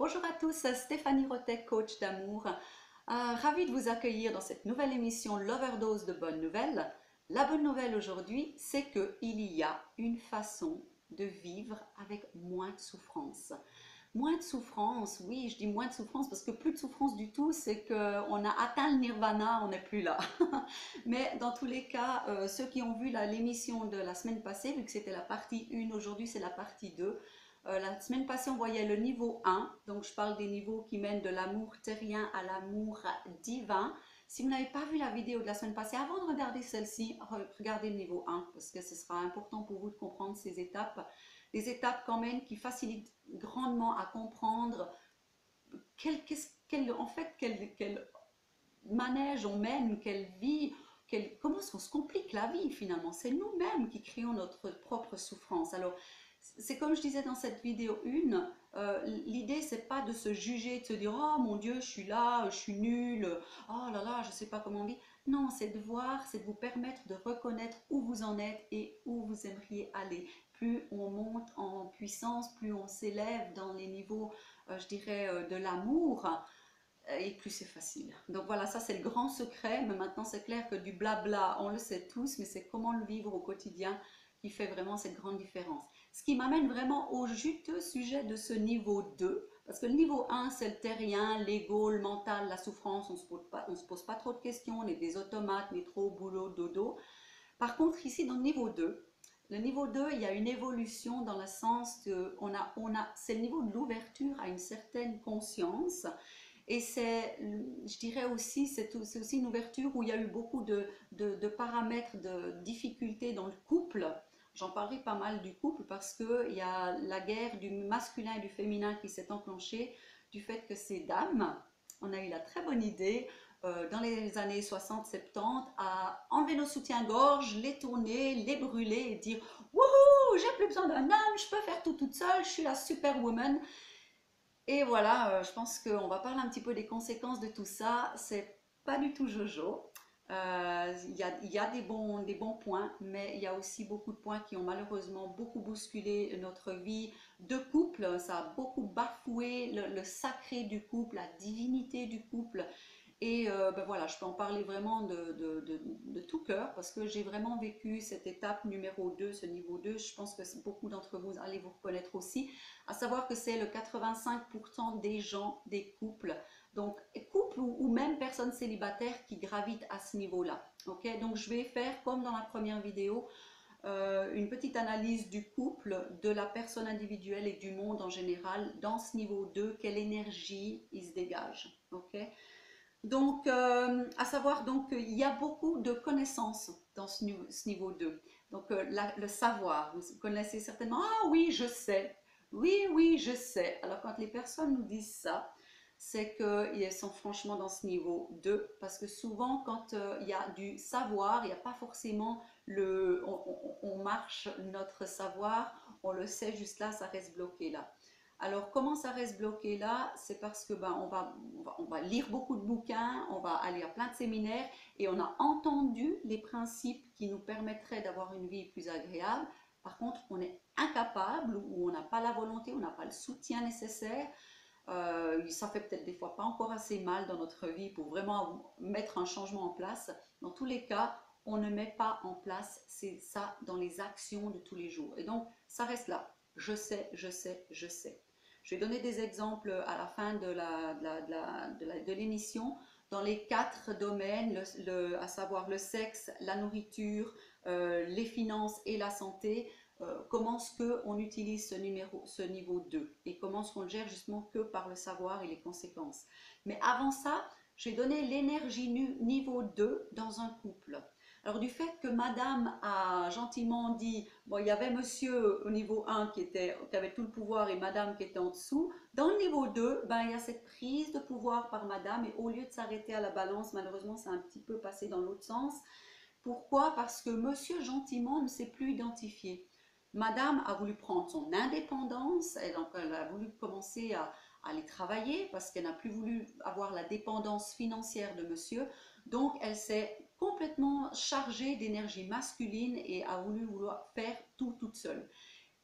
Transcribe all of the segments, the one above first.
Bonjour à tous, Stéphanie Rotet, coach d'amour. Ravie de vous accueillir dans cette nouvelle émission L'Overdose de bonnes nouvelles. La bonne nouvelle aujourd'hui, c'est qu'il y a une façon de vivre avec moins de souffrance. Moins de souffrance, oui, je dis moins de souffrance parce que plus de souffrance du tout, c'est qu'on a atteint le nirvana, on n'est plus là. Mais dans tous les cas, ceux qui ont vu l'émission de la semaine passée, vu que c'était la partie 1, aujourd'hui c'est la partie 2. La semaine passée, on voyait le niveau 1, donc je parle des niveaux qui mènent de l'amour terrien à l'amour divin. Si vous n'avez pas vu la vidéo de la semaine passée, avant de regarder celle-ci, regardez le niveau 1 parce que ce sera important pour vous de comprendre ces étapes. Des étapes quand même qui facilitent grandement à comprendre en fait, quel manège on mène, quelle vie, comment est-ce qu'on se complique la vie finalement. C'est nous-mêmes qui créons notre propre souffrance. Alors, c'est comme je disais dans cette vidéo 1, l'idée c'est pas de se juger, de se dire oh mon Dieu, je suis là, je suis nulle, oh là là, je sais pas comment vivre. Non, c'est de voir, c'est de vous permettre de reconnaître où vous en êtes et où vous aimeriez aller. Plus on monte en puissance, plus on s'élève dans les niveaux, je dirais, de l'amour, et plus c'est facile. Donc voilà, ça c'est le grand secret, mais maintenant c'est clair que du blabla, on le sait tous, mais c'est comment le vivre au quotidien qui fait vraiment cette grande différence. Ce qui m'amène vraiment au juteux sujet de ce niveau 2, parce que le niveau 1 c'est le terrien, l'ego, le mental, la souffrance, on ne se pose pas trop de questions, on est des automates, métro, boulot, dodo. Par contre ici dans le niveau 2, il y a une évolution dans le sens que c'est le niveau de l'ouverture à une certaine conscience. Et c'est, je dirais aussi, c'est aussi une ouverture où il y a eu beaucoup de paramètres, de difficultés dans le couple. J'en parlerai pas mal du couple parce qu'il y a la guerre du masculin et du féminin qui s'est enclenchée du fait que ces dames, on a eu la très bonne idée dans les années 60-70 à enlever nos soutiens-gorge, les tourner, les brûler et dire wouhou, j'ai plus besoin d'un homme, je peux faire tout toute seule, je suis la superwoman. Et voilà, je pense qu'on va parler un petit peu des conséquences de tout ça. C'est pas du tout jojo. Il y a des bons points, mais il y a aussi beaucoup de points qui ont malheureusement beaucoup bousculé notre vie de couple. Ça a beaucoup bafoué le sacré du couple, la divinité du couple. Et ben voilà, je peux en parler vraiment de tout cœur parce que j'ai vraiment vécu cette étape numéro 2, ce niveau 2. Je pense que beaucoup d'entre vous allez vous reconnaître aussi, à savoir que c'est le 85% des gens, des couples, donc couples ou même personnes célibataires qui gravitent à ce niveau-là. Ok, donc je vais faire comme dans la première vidéo, une petite analyse du couple, de la personne individuelle et du monde en général dans ce niveau 2, quelle énergie il se dégage. Ok, donc, à savoir donc qu'il y a beaucoup de connaissances dans ce niveau 2. Donc, le savoir, vous connaissez certainement, ah oui, je sais, oui, oui, je sais. Alors, quand les personnes nous disent ça, c'est qu'elles sont franchement dans ce niveau 2, parce que souvent, quand il y a du savoir, il n'y a pas forcément on marche notre savoir, on le sait juste là, ça reste bloqué là. Alors, comment ça reste bloqué là? C'est parce que on va lire beaucoup de bouquins, on va aller à plein de séminaires et on a entendu les principes qui nous permettraient d'avoir une vie plus agréable. Par contre, on est incapable ou on n'a pas la volonté, on n'a pas le soutien nécessaire. Ça fait peut-être des fois pas encore assez mal dans notre vie pour vraiment mettre un changement en place. Dans tous les cas, on ne met pas en place ça dans les actions de tous les jours. Et donc, ça reste là. Je sais, je sais, je sais. Je vais donner des exemples à la fin de l'émission dans les 4 domaines, à savoir le sexe, la nourriture, les finances et la santé. Comment est-ce qu'on utilise ce niveau 2 et comment est-ce qu'on le gère justement que par le savoir et les conséquences. Mais avant ça, je vais donner l'énergie niveau 2 dans un couple. Alors du fait que madame a gentiment dit, bon il y avait monsieur au niveau 1 qui avait tout le pouvoir et madame qui était en dessous, dans le niveau 2, ben, il y a cette prise de pouvoir par madame et au lieu de s'arrêter à la balance, malheureusement c'est un petit peu passé dans l'autre sens. Pourquoi? Parce que monsieur gentiment ne s'est plus identifié. Madame a voulu prendre son indépendance, et donc elle a voulu commencer à aller travailler parce qu'elle n'a plus voulu avoir la dépendance financière de monsieur. Donc elle s'est complètement chargée d'énergie masculine et a voulu vouloir faire tout toute seule.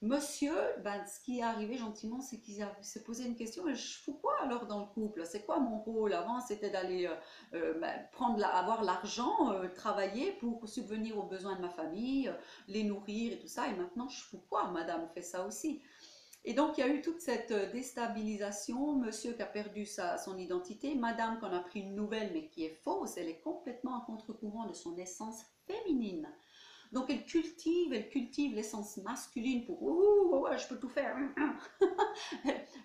Monsieur, ben, ce qui est arrivé gentiment, c'est qu'il s'est posé une question, mais je fous quoi alors dans le couple? C'est quoi mon rôle? Avant, c'était d'aller ben, avoir l'argent, travailler pour subvenir aux besoins de ma famille, les nourrir et tout ça. Et maintenant, je fous quoi? Madame fait ça aussi. Et donc, il y a eu toute cette déstabilisation. Monsieur qui a perdu son identité, madame qu'on a pris une nouvelle, mais qui est fausse, elle est complètement à contre-courant de son essence féminine. Donc elle cultive l'essence masculine pour ouh, ouais, je peux tout faire.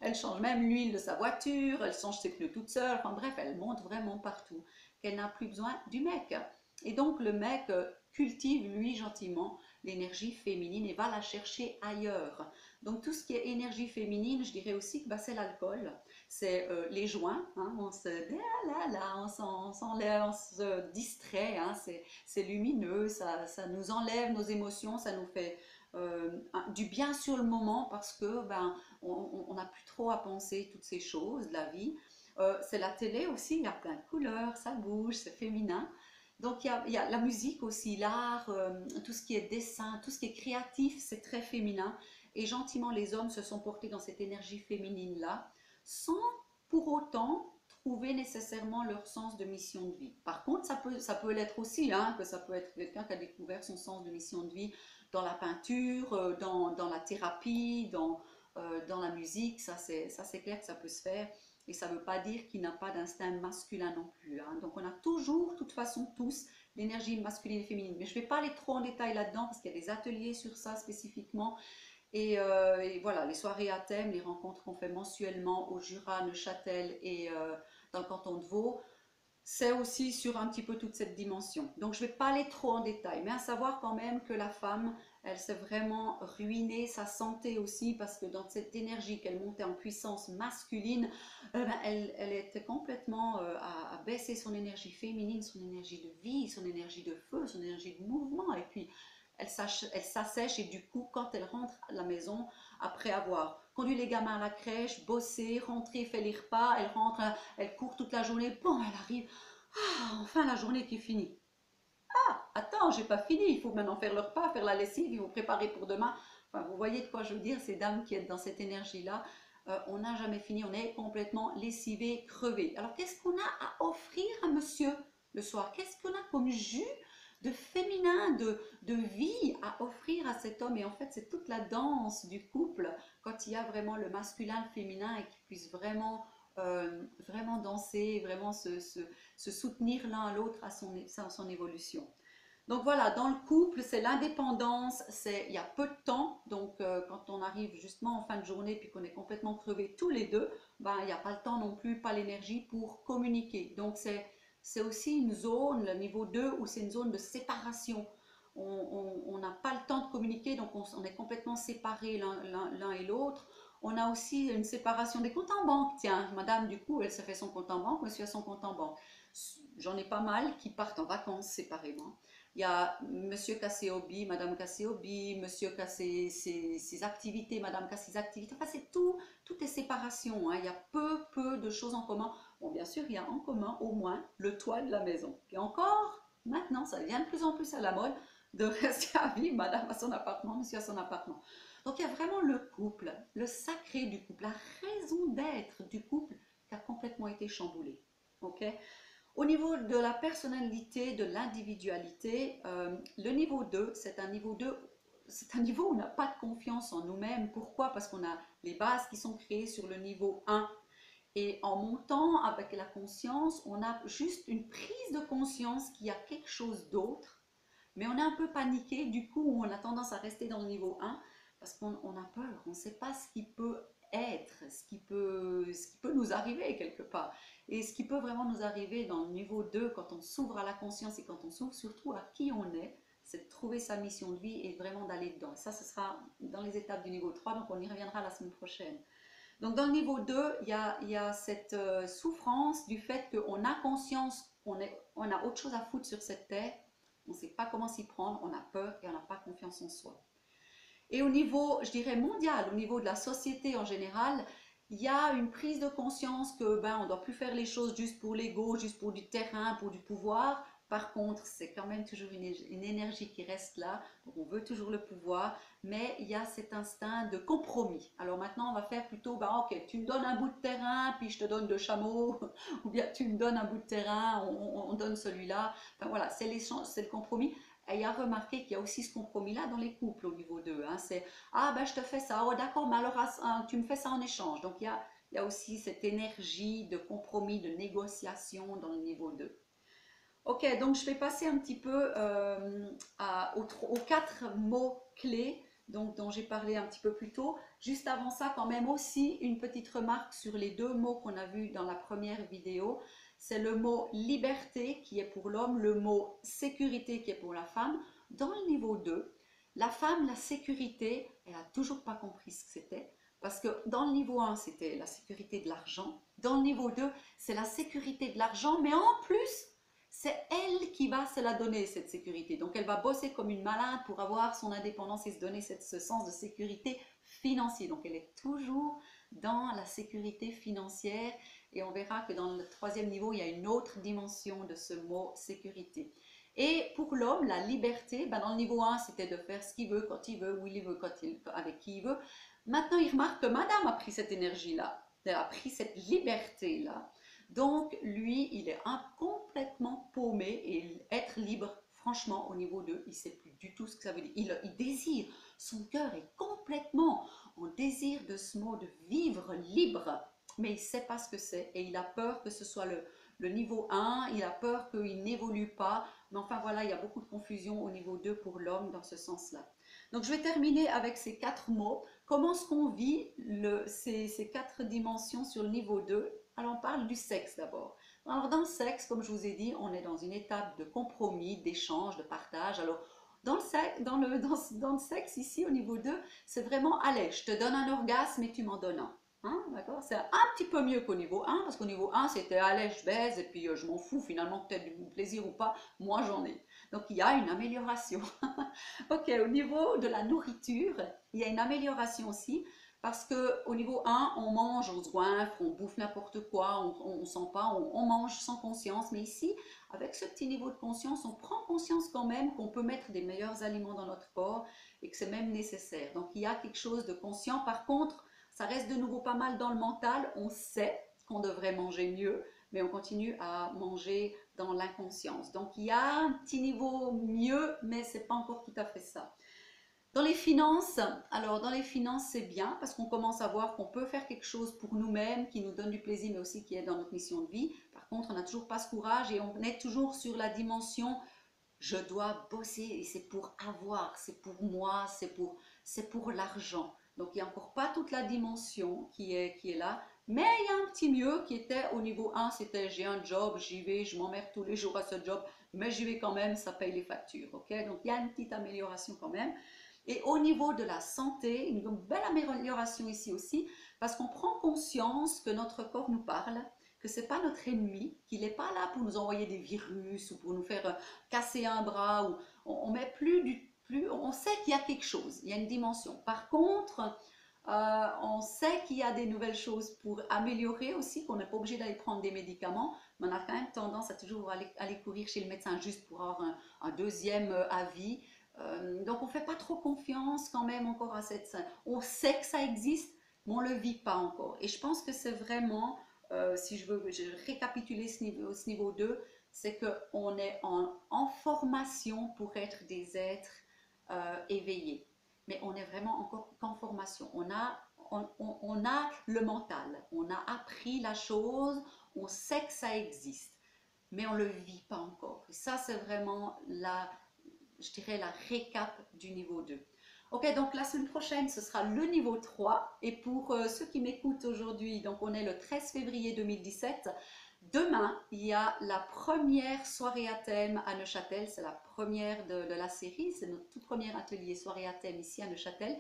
Elle change même l'huile de sa voiture, elle change ses pneus toute seule. Enfin bref, elle monte vraiment partout. Qu'elle n'a plus besoin du mec. Et donc le mec cultive lui gentiment l'énergie féminine et va la chercher ailleurs. Donc tout ce qui est énergie féminine, je dirais aussi que bah, c'est l'alcool, c'est les joints, hein, on se on se distrait, hein, c'est lumineux, ça nous enlève nos émotions, ça nous fait du bien sur le moment parce que ben, on n'a plus trop à penser toutes ces choses de la vie. C'est la télé aussi, il y a plein de couleurs, ça bouge, c'est féminin. Donc il y a la musique aussi, l'art, tout ce qui est dessin, tout ce qui est créatif, c'est très féminin. Et gentiment, les hommes se sont portés dans cette énergie féminine-là, sans pour autant trouver nécessairement leur sens de mission de vie. Par contre, ça peut l'être aussi, hein, que ça peut être quelqu'un qui a découvert son sens de mission de vie dans la peinture, dans la thérapie, dans la musique, ça c'est clair que ça peut se faire. Et ça ne veut pas dire qu'il n'a pas d'instinct masculin non plus, hein. Donc on a toujours, de toute façon, tous l'énergie masculine et féminine. Mais je ne vais pas aller trop en détail là-dedans parce qu'il y a des ateliers sur ça spécifiquement. Et voilà, les soirées à thème, les rencontres qu'on fait mensuellement au Jura, Neuchâtel et dans le canton de Vaud, c'est aussi sur un petit peu toute cette dimension. Donc je ne vais pas aller trop en détail, mais à savoir quand même que la femme, elle s'est vraiment ruinée sa santé aussi parce que dans cette énergie qu'elle montait en puissance masculine, ben, elle était complètement à baisser son énergie féminine, son énergie de vie, son énergie de feu, son énergie de mouvement. Et puis elle s'assèche et du coup, quand elle rentre à la maison, après avoir conduit les gamins à la crèche, bossé, rentré, fait les repas, elle rentre, elle court toute la journée, bon, elle arrive, ah, enfin la journée qui est finie. Ah, attends, j'ai pas fini, il faut maintenant faire le repas, faire la lessive, il faut préparer pour demain. Enfin, vous voyez de quoi je veux dire, ces dames qui sont dans cette énergie-là, on n'a jamais fini, on est complètement lessivé, crevé. Alors qu'est-ce qu'on a à offrir à monsieur le soir? Qu'est-ce qu'on a comme jus de féminin, de vie à offrir à cet homme? Et en fait, c'est toute la danse du couple, quand il y a vraiment le masculin, le féminin, et qu'ils puissent vraiment danser, vraiment se soutenir l'un à l'autre à son évolution. Donc voilà, dans le couple, c'est l'indépendance, il y a peu de temps, donc quand on arrive justement en fin de journée puis qu'on est complètement crevés tous les deux, ben, il n'y a pas le temps non plus, pas l'énergie pour communiquer. Donc c'est aussi une zone, le niveau 2, où c'est une zone de séparation. On n'a pas le temps de communiquer, donc on est complètement séparés l'un et l'autre. On a aussi une séparation des comptes en banque. Tiens, madame, du coup, elle se fait son compte en banque, monsieur a son compte en banque. J'en ai pas mal qui partent en vacances séparément. Il y a monsieur qui a ses hobbies, madame qui a ses hobbies, monsieur qui a ses activités, madame qui a ses activités. Enfin, c'est tout, tout est séparation, hein. Il y a peu de choses en commun. Bon, bien sûr, il y a en commun au moins le toit de la maison. Et encore, maintenant, ça devient de plus en plus à la mode de rester à vivre, madame a son appartement, monsieur a son appartement. Donc il y a vraiment le couple, le sacré du couple, la raison d'être du couple qui a complètement été chamboulée. Ok. Au niveau de la personnalité, de l'individualité, le niveau 2, c'est un niveau où on n'a pas de confiance en nous-mêmes. Pourquoi? Parce qu'on a les bases qui sont créées sur le niveau 1. Et en montant avec la conscience, on a juste une prise de conscience qu'il y a quelque chose d'autre, mais on est un peu paniqué, du coup on a tendance à rester dans le niveau 1 parce qu'on a peur, on ne sait pas ce qui peut être, ce qui peut nous arriver quelque part. Et ce qui peut vraiment nous arriver dans le niveau 2, quand on s'ouvre à la conscience et quand on s'ouvre surtout à qui on est, c'est de trouver sa mission de vie et vraiment d'aller dedans. Ça, ce sera dans les étapes du niveau 3, donc on y reviendra la semaine prochaine. Donc dans le niveau 2, il y a cette souffrance du fait qu'on a conscience on a autre chose à foutre sur cette terre, on ne sait pas comment s'y prendre, on a peur et on n'a pas confiance en soi. Et au niveau, je dirais mondial, au niveau de la société en général, il y a une prise de conscience que ben, on ne doit plus faire les choses juste pour l'ego, juste pour du terrain, pour du pouvoir. Par contre, c'est quand même toujours une énergie qui reste là. Donc on veut toujours le pouvoir, mais il y a cet instinct de compromis. Alors maintenant, on va faire plutôt, bah ok, tu me donnes un bout de terrain, puis je te donne 2 chameaux, ou bien tu me donnes un bout de terrain, on donne celui-là. Enfin voilà, c'est l'échange, c'est le compromis. Et il y a remarqué qu'il y a aussi ce compromis-là dans les couples au niveau 2. Hein. C'est, ah ben je te fais ça, oh d'accord, mais alors tu me fais ça en échange. Donc il y a aussi cette énergie de compromis, de négociation dans le niveau 2. Ok, donc je vais passer un petit peu aux 4 mots-clés dont j'ai parlé un petit peu plus tôt. Juste avant ça, quand même aussi une petite remarque sur les 2 mots qu'on a vus dans la première vidéo. C'est le mot liberté qui est pour l'homme, le mot sécurité qui est pour la femme. Dans le niveau 2, la femme, la sécurité, elle n'a toujours pas compris ce que c'était. Parce que dans le niveau 1, c'était la sécurité de l'argent. Dans le niveau 2, c'est la sécurité de l'argent, mais en plus, c'est elle qui va se la donner, cette sécurité. Donc, elle va bosser comme une malade pour avoir son indépendance et se donner ce sens de sécurité financière. Donc, elle est toujours dans la sécurité financière. Et on verra que dans le 3e niveau, il y a une autre dimension de ce mot sécurité. Et pour l'homme, la liberté, ben dans le niveau 1, c'était de faire ce qu'il veut, quand il veut, où il veut, avec qui il veut. Maintenant, il remarque que madame a pris cette énergie-là, elle a pris cette liberté-là. Donc, lui, il est complètement paumé et être libre, franchement, au niveau 2, il ne sait plus du tout ce que ça veut dire. Il désire, son cœur est complètement en désir de ce mot de vivre libre, mais il ne sait pas ce que c'est et il a peur que ce soit le niveau 1, il a peur qu'il n'évolue pas, mais enfin voilà, il y a beaucoup de confusion au niveau 2 pour l'homme dans ce sens-là. Donc, je vais terminer avec ces 4 mots. Comment est-ce qu'on vit ces 4 dimensions sur le niveau 2? Alors, on parle du sexe d'abord. Alors, dans le sexe, comme je vous ai dit, on est dans une étape de compromis, d'échange, de partage. Alors, dans le sexe, ici, au niveau 2, c'est vraiment, allez, je te donne un orgasme et tu m'en donnes un. Hein, d'accord? C'est un petit peu mieux qu'au niveau 1, parce qu'au niveau 1, c'était, allez, je baise et puis je m'en fous finalement, peut-être du plaisir ou pas, moi j'en ai. Donc, il y a une amélioration. Ok, au niveau de la nourriture, il y a une amélioration aussi parce que au niveau 1, on mange, on se goinfre, on bouffe n'importe quoi, on ne sent pas, on mange sans conscience. Mais ici, avec ce petit niveau de conscience, on prend conscience quand même qu'on peut mettre des meilleurs aliments dans notre corps et que c'est même nécessaire. Donc il y a quelque chose de conscient. Par contre, ça reste de nouveau pas mal dans le mental. On sait qu'on devrait manger mieux, mais on continue à manger dans l'inconscience. Donc il y a un petit niveau mieux, mais c'est pas encore tout à fait ça. Dans les finances, alors dans les finances c'est bien parce qu'on commence à voir qu'on peut faire quelque chose pour nous-mêmes qui nous donne du plaisir mais aussi qui est dans notre mission de vie. Par contre, on n'a toujours pas ce courage et on est toujours sur la dimension je dois bosser et c'est pour avoir, c'est pour moi, c'est pour l'argent. Donc il n'y a encore pas toute la dimension qui est là, mais il y a un petit mieux qui était au niveau 1, c'était j'ai un job, j'y vais, je m'emmerde tous les jours à ce job, mais j'y vais quand même, ça paye les factures. Ok, donc il y a une petite amélioration quand même. Et au niveau de la santé, une belle amélioration ici aussi, parce qu'on prend conscience que notre corps nous parle, que ce n'est pas notre ennemi, qu'il n'est pas là pour nous envoyer des virus ou pour nous faire casser un bras. Ou, on met on sait qu'il y a quelque chose, il y a une dimension. Par contre, on sait qu'il y a des nouvelles choses pour améliorer aussi, qu'on n'est pas obligé d'aller prendre des médicaments, mais on a quand même tendance à toujours aller courir chez le médecin juste pour avoir un deuxième avis. Donc on ne fait pas trop confiance quand même encore à cette scène. On sait que ça existe, mais on ne le vit pas encore. Et je pense que c'est vraiment, si je veux récapituler ce niveau 2, c'est qu'on est en formation pour être des êtres éveillés. Mais on est vraiment encore qu'en formation. On a le mental, on a appris la chose, on sait que ça existe, mais on ne le vit pas encore. Et ça, c'est vraiment je dirais la récap du niveau 2. Ok, donc la semaine prochaine, ce sera le niveau 3. Et pour ceux qui m'écoutent aujourd'hui, donc on est le 13 février 2017. Demain, il y a la première soirée à thème à Neuchâtel. C'est la première de la série. C'est notre tout premier atelier soirée à thème ici à Neuchâtel.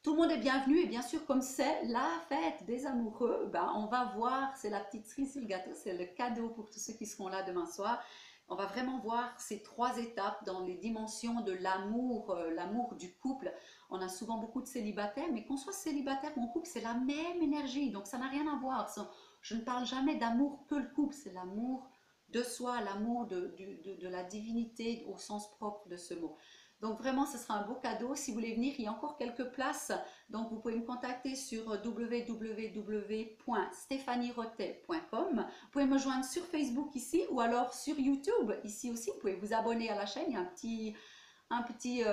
Tout le monde est bienvenu et bien sûr, comme c'est la fête des amoureux, ben, on va voir, c'est la petite cerise sur le gâteau, c'est le cadeau pour tous ceux qui seront là demain soir. On va vraiment voir ces 3 étapes dans les dimensions de l'amour, l'amour du couple. On a souvent beaucoup de célibataires, mais qu'on soit célibataire ou en couple, c'est la même énergie, donc ça n'a rien à voir. Je ne parle jamais d'amour que le couple, c'est l'amour de soi, l'amour de la divinité au sens propre de ce mot. Donc vraiment, ce sera un beau cadeau. Si vous voulez venir, il y a encore quelques places. Donc vous pouvez me contacter sur www.stéphanierotet.com. Vous pouvez me joindre sur Facebook ici ou alors sur YouTube ici aussi. Vous pouvez vous abonner à la chaîne. Il y a un petit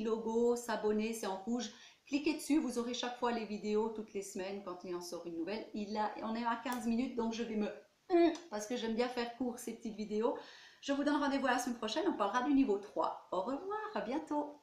logo, s'abonner, c'est en rouge. Cliquez dessus, vous aurez chaque fois les vidéos toutes les semaines quand il en sort une nouvelle. On est à 15 minutes, donc je vais parce que j'aime bien faire court ces petites vidéos. Je vous donne rendez-vous la semaine prochaine, on parlera du niveau 3. Au revoir, à bientôt.